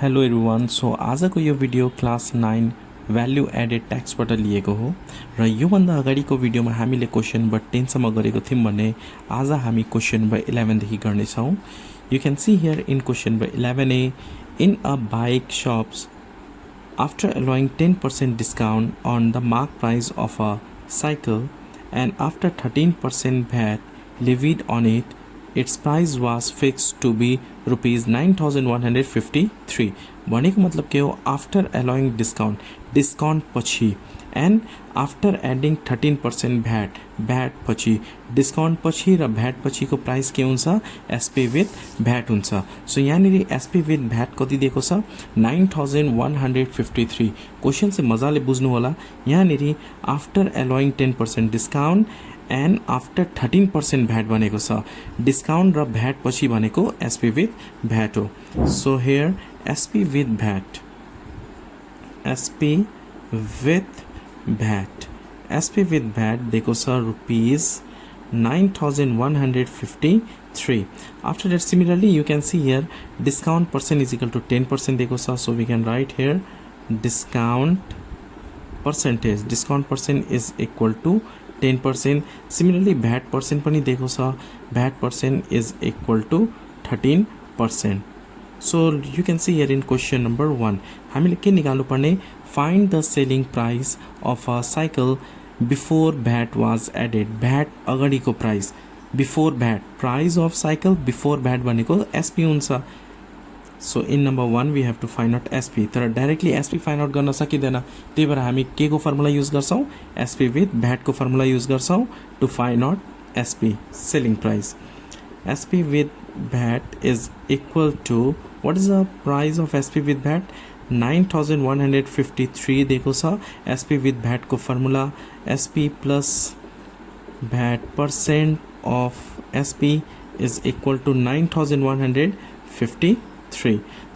Hello everyone. So आजको यो video class 9 value added ट्याक्सबाट लिएको हो र योभन्दा अगाडिको भिडियोमा हामीले क्वेसन नम्बर 10 सम्म गरेको थियौँ भने आज हामी क्वेसन नम्बर 11 देखि गर्नेछौँ। You can see here in question number 11A in a bike shops after allowing 10% discount on the mark price of a cycle and after 13% VAT levied on it, its price was fixed to be rupees 9153. भनेको मतलब के हो? After अलाउइङ discount पछि and after adding 13% VAT पछि, discount पछि र VAT पछिको price के हुन्छ? एसपी विथ भ्याट हुन्छ। सो यहाँनिर एसपी विथ भ्याट कति दिएको छ? 9153। क्वेसन चाहिँ मजाले बुझ्नु होला। यहाँनिर after allowing 10% discount and after 13% VAT भनेको छ। डिस्काउन्ट र भ्याट पछि भनेको एसपी विथ भ्याट हो। So here SP with VAT, SP with VAT, SP with VAT दिएको छ rupees 9153. After that, similarly you can see here discount percent is equal to 10% दिएको छ। So we can write here discount percent is equal to 10%. Similarly VAT percent पनि दिएको छ, VAT percent is equal to 13%. So you can see here in question number 1 हामीले के निकाल्नु पर्ने? Find the selling price of a cycle before VAT was added. VAT अगाडिको price, before VAT, price of cycle before VAT भनेको SP हुन्छ। So in number 1 we have to find out SP. तर directly SP find out गर्न सकिँदैन, त्यही भएर हामी के को फर्मुला युज गर्छौँ? एसपी विथ भ्याटको फर्मुला युज गर्छौँ to find out SP, selling price. SP with VAT is equal to, what is the price of SP with VAT? 9153 दिएको छ। एसपी विथ भ्याटको formula SP plus VAT percent of SP is equal to 9153.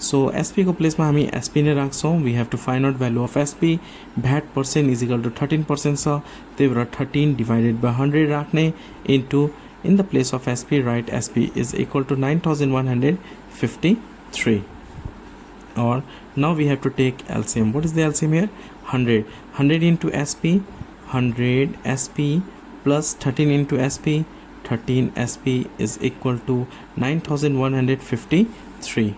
So SP को place में हामी SP ने राख्छौँ। We have to find out value of SP. What percent is equal to 13% छ, त्यही भएर 13 डिवाइडेड बाई 100 राख्ने into in the place of SP right SP is equal to 9153. और now we have to take LCM. What is the LCM here? 100 into SP, 100 SP plus 13 into SP, 13 SP is equal to 9153.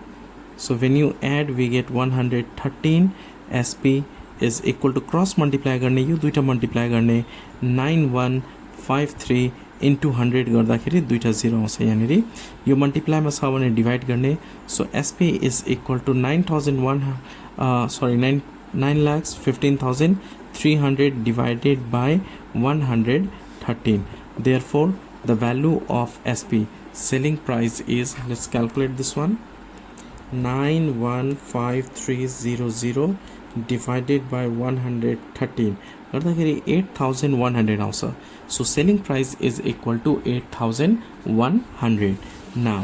So when you add we get 113. SP is equal to cross multiply गर्ने, यो दुईटा multiply गर्ने 9153 into 100 गर्दाखेरि दुईटा 0 आउँछ। यहाँनिर यो मल्टिप्लाईमा छ भने डिभाइड गर्ने। So SP is equal to 9,15,300 divided by 113. Therefore the value of SP selling price is, let's calculate this one, 915300 divided by 113 गर्दाखेरि 8100 आउँछ। So selling price is equal to 8100. Now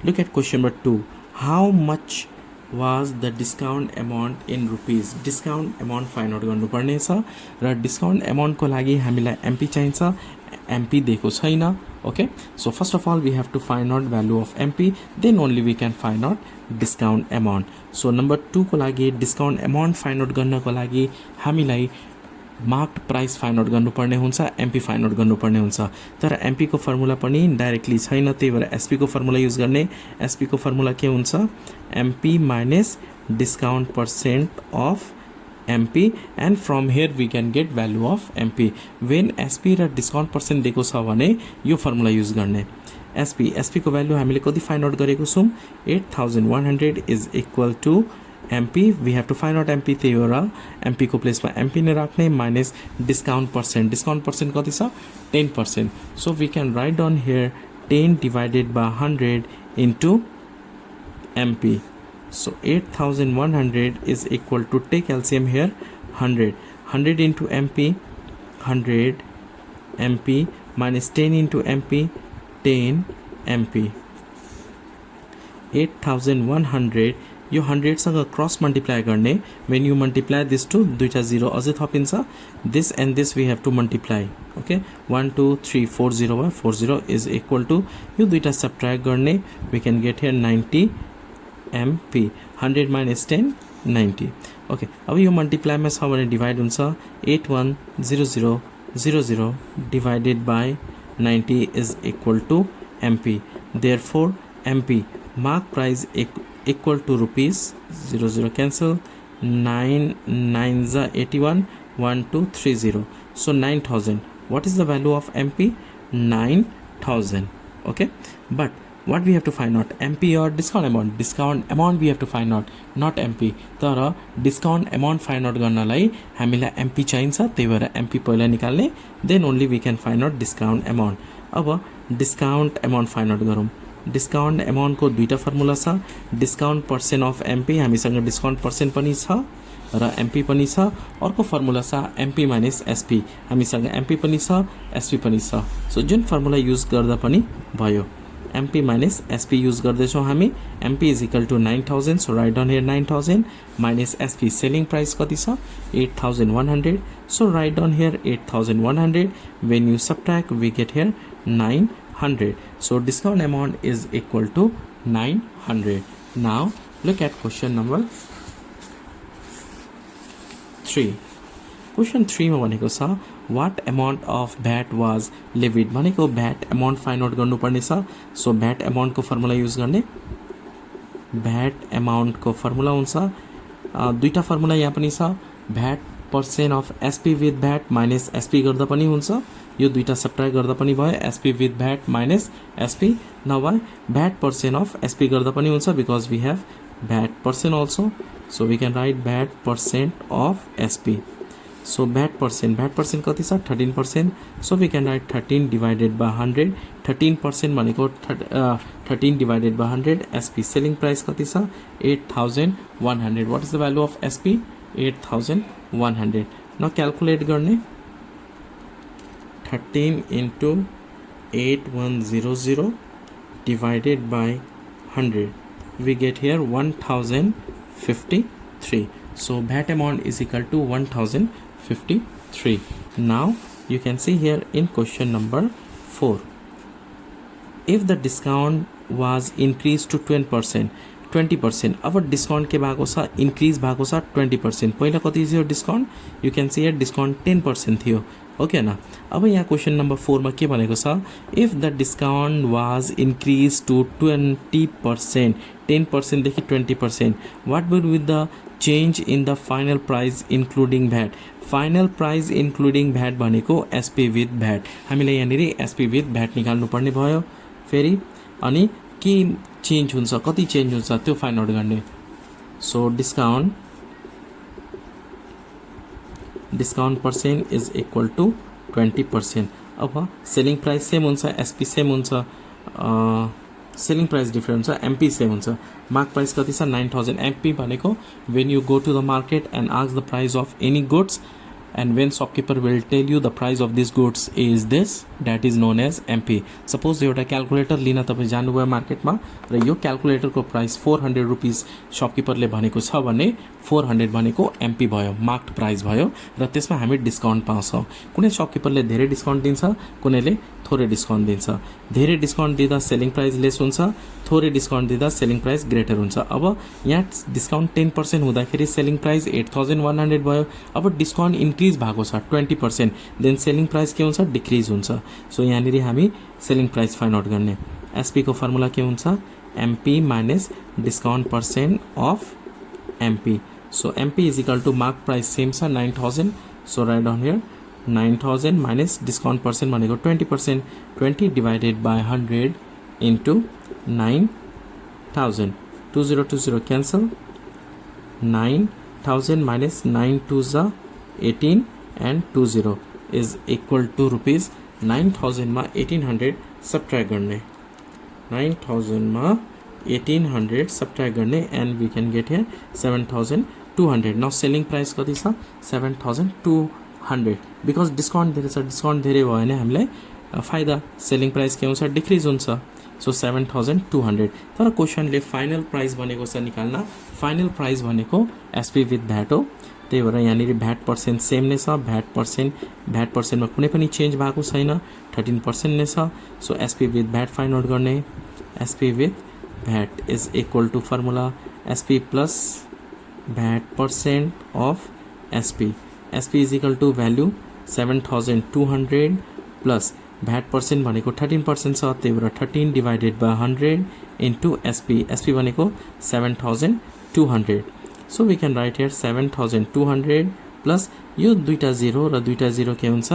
look at question number 2. How much was the discount amount in rupees? Discount amount find out गर्नुपर्ने छ र discount अमाउन्टको लागि हामीलाई MP चाहिन्छ। MP दिएको छैन। Okay, so first of all we have to find out value of MP, then only we can find out discount amount. So number 2 को लागि डिस्काउन्ट अमाउन्ट फाइन्ड आउट गर्नको लागि हामीलाई मार्क्ड प्राइस फाइन्ड आउट गर्नुपर्ने हुन्छ, MP find out गर्नुपर्ने हुन्छ। तर एमपी को फर्मुला पनि डाइरेक्टली छैन, त्यही भएर एसपी को फर्मुला युज गर्ने। एसपी को फर्मुला के हुन्छ? MP minus discount percent of MP, and from here we can get value of MP. When SP र डिस्काउन्ट पर्सेन्ट दिएको छ भने यो फर्मुला युज गर्ने। SP को भ्यालु हामीले कति फाइन्ड आउट गरेको छौँ? 8100 is equal to MP. We have to find out MP, त्यही भएर MP को प्लेसमा MP नै राख्ने माइनस डिस्काउन्ट पर्सेन्ट कति छ? 10%. So we can write down here 10 divided by 100 into MP. So 8100 is equal to, take LCM here, 100 into MP, 100 MP minus 10 into MP, 10 MP. 8100 यो 100 सँग cross multiply गर्ने। when you multiply this to दुईटा 0 अझै थपिन्छ। this and this we have to multiply. okay, 1 2 3 40 40 is equal to यो दुईटा subtract गर्ने। we can get here 90 MP 100 minus 10 90 okay अब यो मल्टिप्लाईमा छ भने डिभाइड हुन्छ 810000 divided by 90 is equal to MP therefore MP mark price equal to rupees 00 cancel 9 9s are 81 1230 so 9000 what is the value of MP 9000 okay but what we have to find out MP or discount amount we have to find out not MP तर discount amount find out गर्नलाई हामीलाई MP चाहिन्छ त्यही भएर MP पहिला निकाल्ने then only we can find out discount amount अब discount amount find out गरौँ discount amount को दुईटा फर्मुला छ discount percent of MP हामीसँग discount percent पनि छ र MP पनि छ अर्को फर्मुला छ MP minus SP हामीसँग MP पनि छ SP पनि छ सो जुन फर्मुला युज गर्दा पनि भयो MP minus SP use गर्दैछौं हामी MP is equal to 9000 so write down here 9000 minus SP selling price कति छ 8100 so write down here 8100 when you subtract we get here 900 so discount amount is equal to 900 now look at question number 3 question 3 मा भनेको छ what amount of VAT was levied भनेको VAT amount find out गर्नु पर्ने छ so VAT amount को formula use गर्ने VAT amount को फर्मुला हुन्छ दुईटा फर्मुला यहाँ पनि छ VAT percent of SP with VAT minus SP गर्दा पनि हुन्छ यो दुईटा सब्ट्र्याक्ट गर्दा पनि भयो SP with VAT minus SP नभए VAT percent of SP गर्दा पनि हुन्छ because we have VAT percent also so we can write VAT percent of SP so VAT percent कति छ 13% so we can write 13 divided by 100 13% भनेको 13 divided by 100 SP selling price कति छ 8100 what is the value of SP 8100 now calculate गर्ने 13 into 8100 divided by 100 we get here 1053 so VAT amount is equal to 1053 now you can see here in question number 4 if the discount was increased to 20% अब discount के भएको छ increase भएको छ 20% पहिला कति थियो discount you can see here discount 10% थियो ओके ना अब यहाँ क्वेश्चन नंबर 4 मा के भनेको छ if the discount was increased to 20% 10% देखि 20% what would be the change in the final price including VAT final price including VAT भनेको SP with VAT हामीले यहाँनिर SP with VAT निकाल्नु पर्ने भयो फेरि अनि के चेन्ज हुन्छ कति चेन्ज हुन्छ त्यो फाइन्ड आउट गर्ने so discount percent is equal to 20% अब सेलिङ प्राइस सेम हुन्छ SP सेम हुन्छ सेलिङ प्राइस डिफरेन्ट हुन्छ MP सेम हुन्छ मार्क प्राइस कति छ 9000 MP भनेको when you go to the market and ask the price of any goods and when shopkeeper will tell you the price of these goods is this that is known as MP suppose एउटा calculator लिन तपाई जानुभयो मार्केटमा र यो क्याल्कुलेटरको price 400 रुपैयाँ शपकीपरले भनेको छ भने 400 भनेको MP भयो मार्क्ड प्राइस भयो र त्यसमा हामी डिस्काउन्ट पाउँछौं कुनै शपकीपरले धेरै डिस्काउन्ट दिन्छ कुनैले थोरै डिस्काउन्ट दिन्छ धेरै डिस्काउन्ट दिँदा सेलिङ प्राइस लेस हुन्छ थोरै डिस्काउन्ट दिँदा सेलिङ प्राइस ग्रेटर हुन्छ अब यहाँ डिस्काउन्ट 10% हुँदाखेरि सेलिङ प्राइस 8100 भयो अब डिस्काउन्ट इन्क्रिज भएको छ 20% देन सेलिङ प्राइस के हुन्छ डिक्रिज हुन्छ सो यहाँनिर हामी सेलिङ प्राइस फाइन्ड आउट गर्ने SP को फर्मुला के हुन्छ MP minus discount percent of MP so MP is equal to mark price same छ 9000 so write down here 9000 minus discount percent भनेको 20% 20 divided by 100 into 9000 2020 cancel 9000 minus 9 2s are 18 and 20 is equal to rupees 9000 मा 1800 subtract गर्ने 9000 मा 1800 subtract गर्ने and we can get here 7200 now selling price कति छ 7200 because discount धेरै छ discount धेरै भयो भने हामीलाई फाइदा सेलिङ प्राइस के हुन्छ डिक्रिज हुन्छ सो 7200 तर क्वेशनले फाइनल प्राइस भनेको छ निकाल्न फाइनल प्राइस भनेको SP with VAT हो त्यही भएर यहाँनिर VAT पर्सेन्ट सेम नै छ VAT पर्सेन्टमा कुनै पनि चेन्ज भएको छैन 13% नै छ so SP with VAT find out गर्ने SP with VAT is equal to formula SP plus VAT percent of SP. SP is equal to value 7200 plus VAT percent भनेको 13% छ, त्यही भएर 13 divided by 100 into SP. SP भनेको 7200. So we can write here 7200 plus यो दुईटा 0 र दुईटा 0 के हुन्छ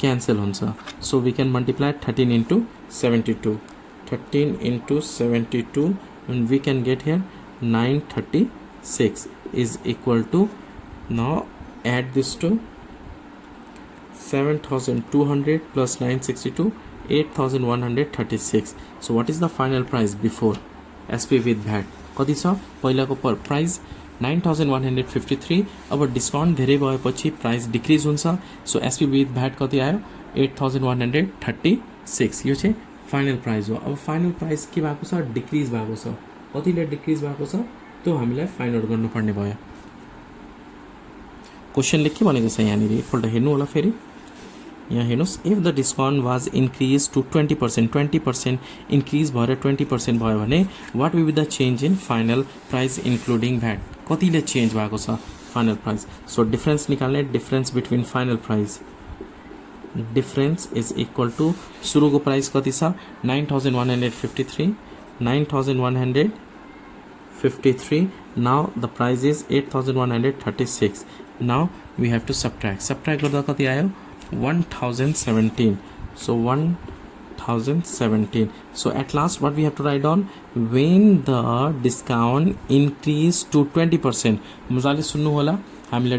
cancel हुन्छ. So we can multiply 13 into 72. 13 into 72 and we can get here 936 is equal to, now add this to 7200 plus 962, 8136. So what is the final price before SP with VAT? कति छ पहिलाको पर प्राइस 9153. अब discount धेरै भएपछि price decrease हुन्छ. So SP with VAT कति आयो 8136. यो चाहिँ फाइनल प्राइस हो. अब फाइनल प्राइस के भएको छ डिक्रिज भएको छ. कतिले डिक्रिज भएको छ त्यो हामीलाई फाइन्ड आउट गर्नुपर्ने भयो. क्वेसनले के भनेको छ यहाँनिर एकपल्ट हेर्नु होला फेरि. यहाँ हेर्नुहोस्, if the discount was increase to 20%, 20% increase भएर 20% भयो भने what will be the change in final price including VAT. कतिले चेन्ज भएको छ फाइनल प्राइस. सो डिफरेन्स निकाल्ने, difference between final price, difference is equal to सुरुको प्राइस कति छ 9153, 9153. Now the price is 8136. Now we have to subtract गर्दा कति आयो 1017. So 1017. So at last what we have to write down, when the discount increase to 20%. मजाले सुन्नु होला, हामीले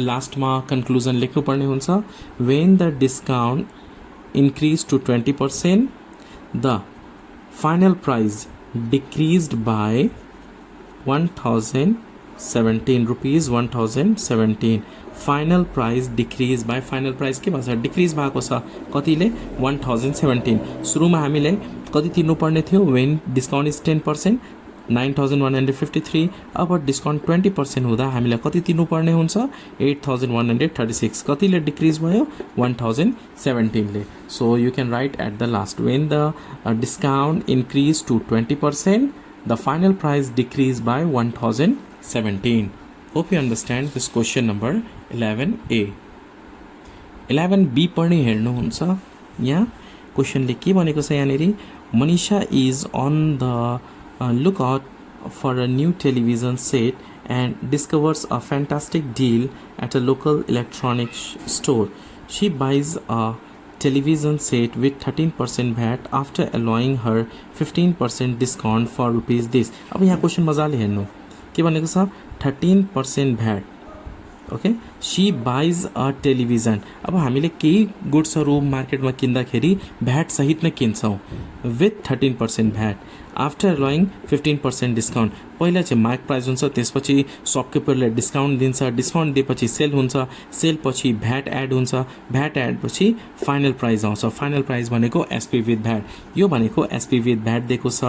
लास्टमा कन्क्लुजन लेख्नु पर्ने हुन्छ. When the discount increase to 20%, the final price decreased by 1017 rupees. 1017. Final price decrease by, final price के भन्छ डिक्रिज भएको छ कतिले 1017. सुरुमा हामीले कति तिर्नुपर्ने थियो वेन डिस्काउन्ट इज 10%, 9153. अब डिस्काउन्ट 20% हुँदा हामीलाई कति तिर्नुपर्ने हुन्छ 8136. कतिले डिक्रिज भयो 1017 ले. So you can write at the last, when the discount increase to 20%, the final price decrease by 1017. Hope you understand this question number 11A. 11B पढ्ने हेर्नुहुन्छ. यहाँ क्वेसनले के भनेको छ यहाँनिर, Manisha is on the look out for a new television set and discovers a fantastic deal at a local electronic store. She buys a television set with 13% VAT after allowing her 15% discount for rupees this. अब यहाँ question मजाले हेर्नु के भनेको छ 13% VAT. Okay, C buys a television. अब हामीले केही गुड्सहरू मार्केटमा किन्दाखेरि भ्याट सहित नै किन्छौँ विथ 13% भ्याट आफ्टर अलोइङ 15% डिस्काउन्ट. पहिला चाहिँ मार्क प्राइस हुन्छ, त्यसपछि सपकिपरले डिस्काउन्ट दिन्छ, डिस्काउन्ट दिएपछि सेल हुन्छ, सेल पछि भ्याट एड हुन्छ, भ्याट एड पछि फाइनल प्राइस आउँछ. फाइनल प्राइस भनेको एसपी विथ भ्याट. यो भनेको एसपी विथ भ्याट दिएको छ.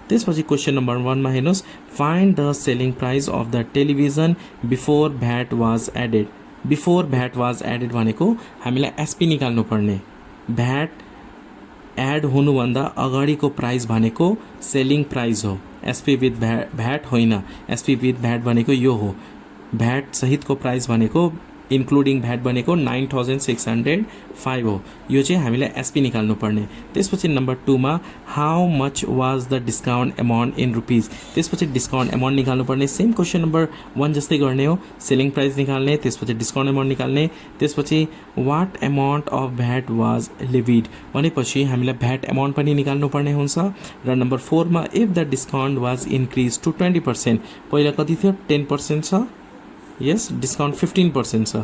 त्यसपछि क्वेसन नम्बर 1 मा हेर्नुहोस्, find the selling price of the television before VAT was added. Before VAT was added भनेको हामीलाई एसपी निकाल्नु पर्ने. भ्याट एड हुनुभन्दा अगाडिको प्राइस भनेको सेलिङ प्राइस हो, एसपी विथ भ्याट होइन. एसपी विथ भ्याट भनेको यो हो. भ्याट सहितको प्राइस भनेको इन्क्लुडिङ भ्याट भनेको 9605 हो. यो चाहिँ हामीलाई एसपी निकाल्नु पर्ने. त्यसपछि नम्बर 2 मा how much was the discount amount in rupees. त्यसपछि डिस्काउन्ट एमाउन्ट निकाल्नु पर्ने. सेम क्वेसन नम्बर 1 जस्तै गर्ने हो, सेलिङ प्राइस निकाल्ने, त्यसपछि डिस्काउन्ट एमाउन्ट निकाल्ने, त्यसपछि what amount of VAT was levied भनेपछि हामीलाई भ्याट एमाउन्ट पनि निकाल्नु पर्ने हुन्छ. र नम्बर 4 मा if the discount was increase to 20%, पहिला कति थियो 10% छ, यस डिस्काउन्ट 15% छ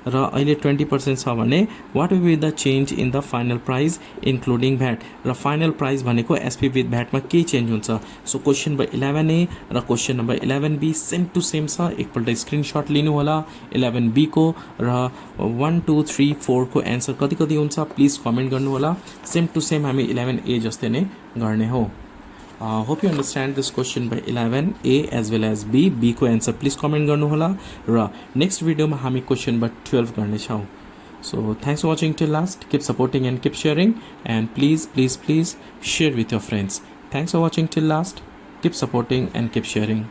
र अहिले 20% छ भने what will be the change in the final price including VAT. र फाइनल प्राइस भनेको एसपी विथ भ्याटमा के चेन्ज हुन्छ. सो क्वेसन नम्बर 11A र question number 11B same to same छ. एकपल्ट स्क्रिनसट लिनु होला 11B को र 1 2 3 4 को एन्सर कति कति हुन्छ प्लिज कमेन्ट गर्नु होला. सेम टु सेम हामी 11A जस्तै नै गर्ने हो. Hope you understand this question by 11A as well as B. B को answer please comment गर्नु होला र next video मा हामी question number 12 गर्ने छौं. So thanks for watching till last. Keep supporting and keep sharing and please share with your friends. Thanks for watching till last. Keep supporting and keep sharing.